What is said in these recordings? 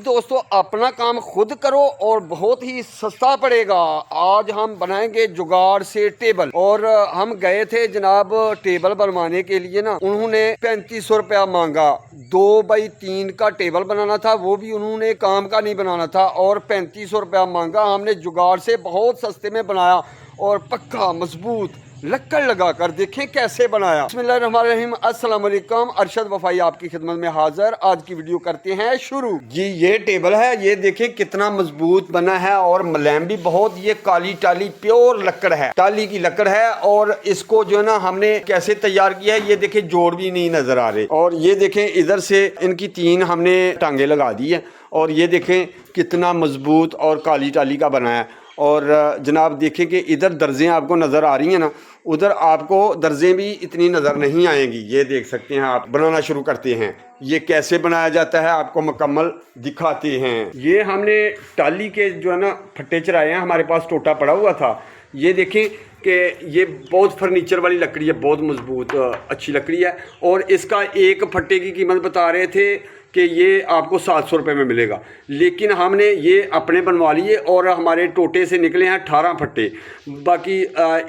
दोस्तों, अपना काम खुद करो और बहुत ही सस्ता पड़ेगा। आज हम बनाएंगे जुगाड़ से टेबल। और हम गए थे जनाब टेबल बनवाने के लिए ना, उन्होंने 3500 रुपया मांगा। 2x3 का टेबल बनाना था, वो भी उन्होंने काम का नहीं बनाना था और 3500 रुपया मांगा। हमने जुगाड़ से बहुत सस्ते में बनाया और पक्का मजबूत लक्कड़ लगा कर देखें कैसे बनाया। बिस्मिल्लाहिर्रहमानिर्रहीम, अस्सलाम वालेकुम। अरशद वफाई आपकी खिदमत में हाजिर। आज की वीडियो करते हैं शुरू। जी ये टेबल है, ये देखें कितना मजबूत बना है और मुलायम भी बहुत। ये काली टाली प्योर लक्कड़ है, टाली की लक्कड़ है। और इसको जो है ना हमने कैसे तैयार किया है, ये देखें जोड़ भी नहीं नजर आ रहे। और ये देखें इधर से इनकी 3 हमने टांगे लगा दी है और ये देखें कितना मजबूत और काली टाली का बना है। और जनाब देखें कि इधर दर्जें आपको नज़र आ रही हैं ना, उधर आपको दर्जें भी इतनी नज़र नहीं आएंगी। ये देख सकते हैं आप। बनाना शुरू करते हैं। ये कैसे बनाया जाता है आपको मुकम्मल दिखाते हैं। ये हमने टाली के जो है ना फट्टे चढ़ाए हैं, हमारे पास टोटा पड़ा हुआ था। ये देखें कि ये बहुत फर्नीचर वाली लकड़ी है, बहुत मजबूत अच्छी लकड़ी है। और इसका एक फट्टे की कीमत बता रहे थे कि ये आपको 700 रुपये में मिलेगा, लेकिन हमने ये अपने बनवा लिए और हमारे टोटे से निकले हैं 18 फट्टे। बाकी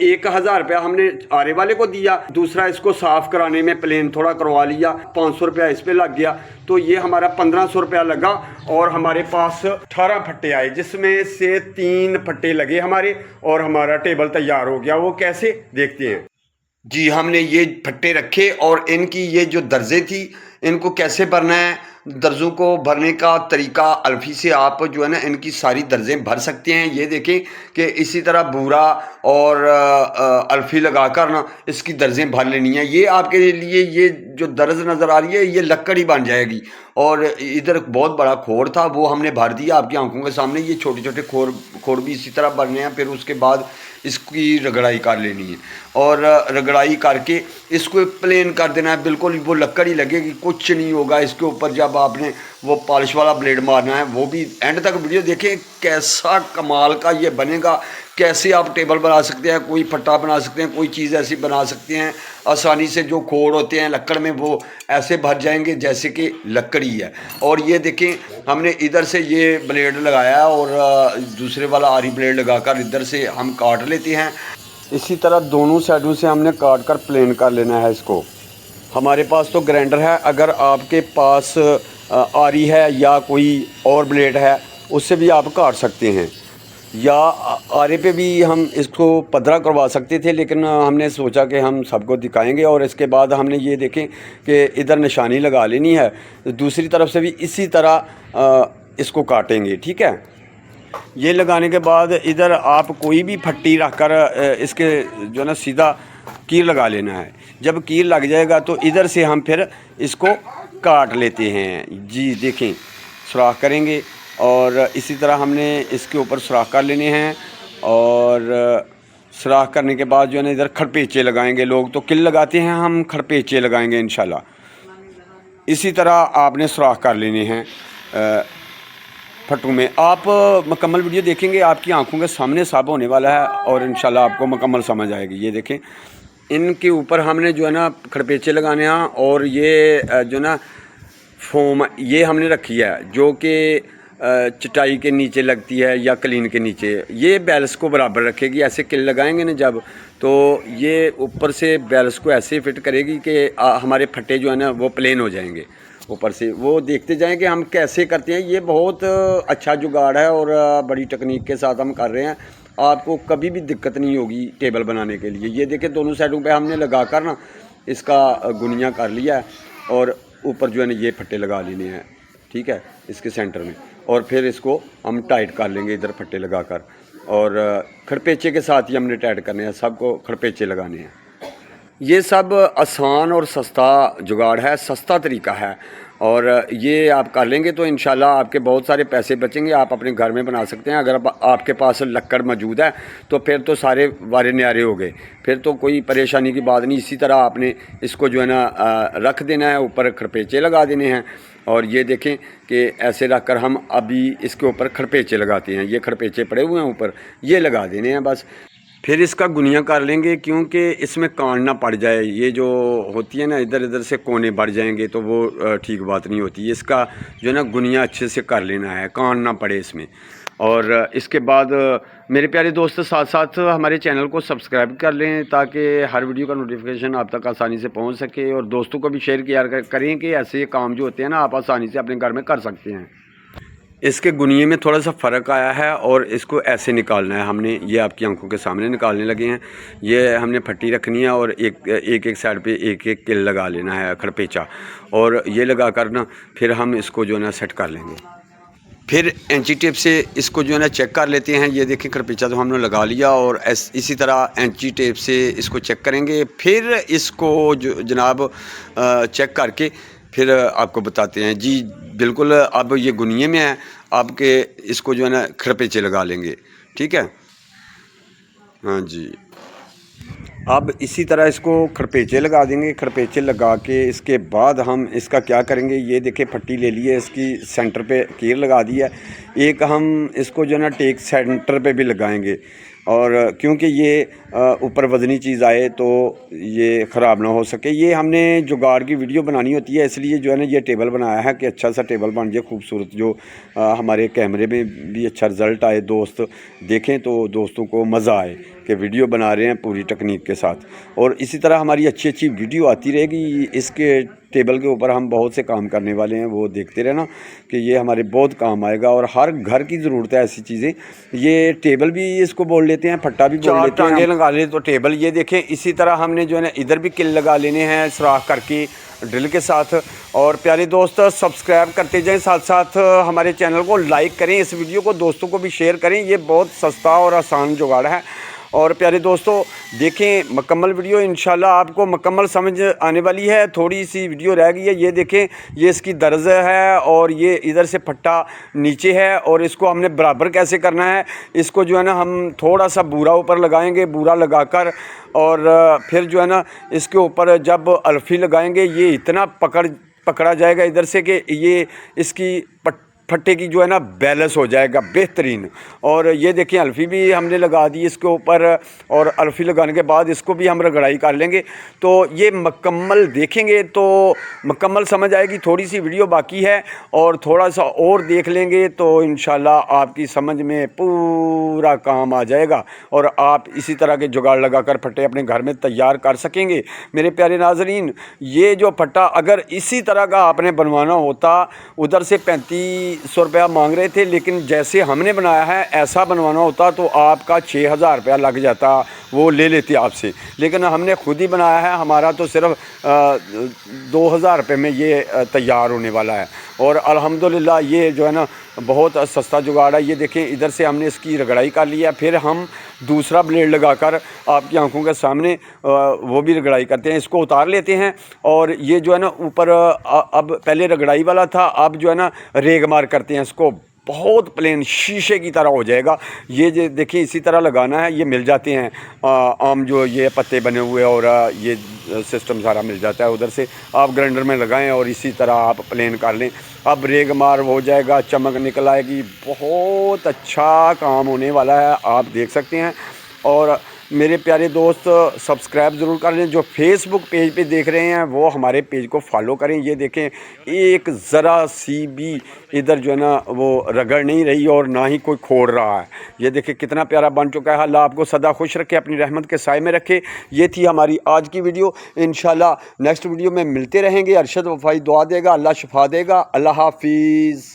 1000 रुपया हमने आरे वाले को दिया। दूसरा इसको साफ़ कराने में प्लेन थोड़ा करवा लिया, 500 रुपया इस पर लग गया। तो ये हमारा 1500 रुपया लगा और हमारे पास 18 फट्टे आए, जिसमें से 3 फट्टे लगे हमारे और हमारा टेबल तैयार हो गया। वो कैसे देखते हैं। जी हमने ये फट्टे रखे और इनकी ये जो दर्जे थी, इनको कैसे भरना है, दर्जों को भरने का तरीका अल्फ़ी से आप जो है ना इनकी सारी दर्जें भर सकते हैं। ये देखें कि इसी तरह बूरा और अल्फ़ी लगा कर ना इसकी दर्जें भर लेनी है। ये आपके लिए ये जो दर्ज नज़र आ रही है ये लक्कड़ ही बन जाएगी। और इधर बहुत बड़ा खोर था, वो हमने भर दिया आपकी आंखों के सामने। ये छोटे छोटे खोर भी इसी तरह भरने हैं। फिर उसके बाद इसकी रगड़ाई कर लेनी है और रगड़ाई करके इसको प्लेन कर देना है। बिल्कुल वो लकड़ी लगेगी, कुछ नहीं होगा इसके ऊपर। जब आपने वो पॉलिश वाला ब्लेड मारना है, वो भी एंड तक वीडियो देखें कैसा कमाल का ये बनेगा। कैसे आप टेबल बना सकते हैं, कोई फट्टा बना सकते हैं, कोई चीज़ ऐसी बना सकते हैं आसानी से। जो खोड़ होते हैं लक्कड़ में वो ऐसे भर जाएंगे जैसे कि लकड़ी है। और ये देखें हमने इधर से ये ब्लेड लगाया और दूसरे वाला आरी ब्लेड लगाकर इधर से हम काट लेते हैं। इसी तरह दोनों साइडों से हमने काट कर प्लेन कर लेना है इसको। हमारे पास तो ग्राइंडर है, अगर आपके पास आरी है या कोई और ब्लेड है उससे भी आप काट सकते हैं, या आरे पे भी हम इसको पदरा करवा सकते थे, लेकिन हमने सोचा कि हम सबको दिखाएंगे। और इसके बाद हमने ये देखें कि इधर निशानी लगा लेनी है, दूसरी तरफ से भी इसी तरह इसको काटेंगे। ठीक है, ये लगाने के बाद इधर आप कोई भी फट्टी रख कर इसके जो है ना सीधा कील लगा लेना है। जब कील लग जाएगा तो इधर से हम फिर इसको काट लेते हैं। जी देखें, सुराख करेंगे और इसी तरह हमने इसके ऊपर सुराख कर लेने हैं। और सुराख करने के बाद जो है ना इधर खड़पेचे लगाएंगे। लोग तो किल लगाते हैं, हम खड़पेचे लगाएंगे इंशाल्लाह। इसी तरह आपने सुराख कर लेने हैं फट्टू में। आप मुकम्मल वीडियो देखेंगे, आपकी आंखों के सामने सब होने वाला है और इंशाल्लाह आपको मुकम्मल समझ आएगी। ये देखें, इनके ऊपर हमने जो है ना खड़पेचे लगाने हैं। और ये जो ना फोम ये हमने रखी है जो कि चटाई के नीचे लगती है या कलीन के नीचे। ये बैलेंस को बराबर रखेगी। ऐसे किल लगाएंगे ना जब, तो ये ऊपर से बैलेंस को ऐसे फिट करेगी कि हमारे फट्टे जो है ना वो प्लेन हो जाएंगे ऊपर से। वो देखते जाएं कि हम कैसे करते हैं। ये बहुत अच्छा जुगाड़ है और बड़ी टेक्निक के साथ हम कर रहे हैं। आपको कभी भी दिक्कत नहीं होगी टेबल बनाने के लिए। ये देखें दोनों साइडों पे हमने लगा कर ना इसका गुनिया कर लिया है और ऊपर जो है ना ये फट्टे लगा लेने हैं। ठीक है, इसके सेंटर में। और फिर इसको हम टाइट कर लेंगे इधर फट्टे लगा कर। और खड़पेचे के साथ ही हमने टाइट करने हैं, सबको खड़पेचे लगाने हैं। ये सब आसान और सस्ता जुगाड़ है, सस्ता तरीका है। और ये आप कर लेंगे तो इंशाल्लाह आपके बहुत सारे पैसे बचेंगे। आप अपने घर में बना सकते हैं। अगर आपके पास लक्कड़ मौजूद है तो फिर तो सारे वारे न्यारे हो गए, फिर तो कोई परेशानी की बात नहीं। इसी तरह आपने इसको जो है ना रख देना है, ऊपर खड़पेचे लगा देने हैं। और ये देखें कि ऐसे रख कर हम अभी इसके ऊपर खड़पेचे लगाते हैं। ये खड़पेचे पड़े हुए हैं ऊपर, ये लगा देने हैं बस। फिर इसका गुनिया कर लेंगे, क्योंकि इसमें कान ना पड़ जाए। ये जो होती है ना, इधर इधर से कोने बढ़ जाएंगे तो वो ठीक बात नहीं होती। इसका जो है ना गुनिया अच्छे से कर लेना है, कान ना पड़े इसमें। और इसके बाद मेरे प्यारे दोस्त साथ साथ हमारे चैनल को सब्सक्राइब कर लें, ताकि हर वीडियो का नोटिफिकेशन आप तक आसानी से पहुंच सके। और दोस्तों को भी शेयर किया करें कि ऐसे काम जो होते हैं ना, आप आसानी से अपने घर में कर सकते हैं। इसके गुनिये में थोड़ा सा फ़र्क आया है और इसको ऐसे निकालना है हमने। ये आपकी आंखों के सामने निकालने लगे हैं। ये हमने फट्टी रखनी है और एक साइड पे एक एक किल लगा लेना है, खरपेचा। और ये लगा कर ना फिर हम इसको जो है ना सेट कर लेंगे। फिर एंची टेप से इसको जो है ना चेक कर लेते हैं। ये देखें खरपेचा तो हमने लगा लिया, और इसी तरह एंची टेप से इसको चेक करेंगे। फिर इसको जो जनाब चेक करके फिर आपको बताते हैं। जी बिल्कुल, अब ये गुनिये में है, आपके इसको जो है ना खरपेचे लगा लेंगे, ठीक है। हाँ जी, अब इसी तरह इसको खरपेचे लगा देंगे। खरपेचे लगा के इसके बाद हम इसका क्या करेंगे, ये देखिए फट्टी ले ली है, इसकी सेंटर पे कीर लगा दी है। एक हम इसको जो है ना टेक सेंटर पे भी लगाएंगे, और क्योंकि ये ऊपर वज़नी चीज़ आए तो ये ख़राब ना हो सके। ये हमने जुगाड़ की वीडियो बनानी होती है, इसलिए जो है ना ये टेबल बनाया है कि अच्छा सा टेबल बन जाए खूबसूरत, जो हमारे कैमरे में भी अच्छा रिज़ल्ट आए, दोस्त देखें तो दोस्तों को मज़ा आए कि वीडियो बना रहे हैं पूरी टेक्निक के साथ। और इसी तरह हमारी अच्छी अच्छी वीडियो आती रहेगी। इसके टेबल के ऊपर हम बहुत से काम करने वाले हैं, वो देखते रहना कि ये हमारे बहुत काम आएगा। और हर घर की ज़रूरत है ऐसी चीज़ें। ये टेबल भी इसको बोल लेते हैं, फट्टा भी बोल लेते हैं। टांगे लगा ले तो टेबल, ये देखें। इसी तरह हमने जो है ना इधर भी किल लगा लेने हैं सुराख करके ड्रिल के साथ। और प्यारे दोस्त सब्सक्राइब करते जाएं, साथ साथ हमारे चैनल को लाइक करें, इस वीडियो को दोस्तों को भी शेयर करें। ये बहुत सस्ता और आसान जुगाड़ है। और प्यारे दोस्तों देखें मुकम्मल वीडियो, इंशाल्लाह आपको मुकम्मल समझ आने वाली है। थोड़ी सी वीडियो रह गई है। ये देखें, ये इसकी दर्ज है और ये इधर से फट्टा नीचे है। और इसको हमने बराबर कैसे करना है, इसको जो है ना हम थोड़ा सा बूरा ऊपर लगाएंगे, बूरा लगाकर और फिर जो है ना इसके ऊपर जब अल्फी लगाएंगे, ये इतना पकड़ा जाएगा इधर से कि ये इसकी फट्टे की जो है ना बैलेंस हो जाएगा बेहतरीन। और ये देखिए अल्फ़ी भी हमने लगा दी इसके ऊपर, और अल्फ़ी लगाने के बाद इसको भी हम रगड़ाई कर लेंगे। तो ये मुकम्मल देखेंगे तो मुकम्मल समझ आएगी। थोड़ी सी वीडियो बाकी है और थोड़ा सा और देख लेंगे तो इंशाल्लाह आपकी समझ में पूरा काम आ जाएगा, और आप इसी तरह के जुगाड़ लगाकर फट्टे अपने घर में तैयार कर सकेंगे। मेरे प्यारे नाजरीन, ये जो फट्टा अगर इसी तरह का आपने बनवाना होता, उधर से 3500 रुपया मांग रहे थे, लेकिन जैसे हमने बनाया है ऐसा बनवाना होता तो आपका 6000 रुपया लग जाता, वो ले लेते आपसे। लेकिन हमने खुद ही बनाया है, हमारा तो सिर्फ 2000 रुपये में ये तैयार होने वाला है। और अल्हम्दुलिल्लाह ये जो है ना बहुत सस्ता जुगाड़ है। ये देखें, इधर से हमने इसकी रगड़ाई कर ली है, फिर हम दूसरा ब्लेड लगाकर आपकी आंखों के सामने वो भी रगड़ाई करते हैं। इसको उतार लेते हैं, और ये जो है ना ऊपर अब पहले रगड़ाई वाला था, अब जो है ना रेग मार करते हैं इसको। बहुत प्लेन शीशे की तरह हो जाएगा। ये देखिए इसी तरह लगाना है। ये मिल जाते हैं आम जो ये पत्ते बने हुए, और ये सिस्टम सारा मिल जाता है। उधर से आप ग्राइंडर में लगाएं और इसी तरह आप प्लेन कर लें। अब रेग मार हो जाएगा, चमक निकल आएगी, बहुत अच्छा काम होने वाला है, आप देख सकते हैं। और मेरे प्यारे दोस्त सब्सक्राइब ज़रूर कर लें। जो फेसबुक पेज पे देख रहे हैं वो हमारे पेज को फॉलो करें। ये देखें, एक ज़रा सी भी इधर जो है ना वो रगड़ नहीं रही और ना ही कोई खोड़ रहा है। ये देखें कितना प्यारा बन चुका है। अल्लाह आपको सदा खुश रखे, अपनी रहमत के साए में रखे। ये थी हमारी आज की वीडियो। इंशाल्लाह नेक्स्ट वीडियो में मिलते रहेंगे। अरशद वफाई दुआ देगा, अल्लाह शिफा देगा। अल्लाह हाफिज़।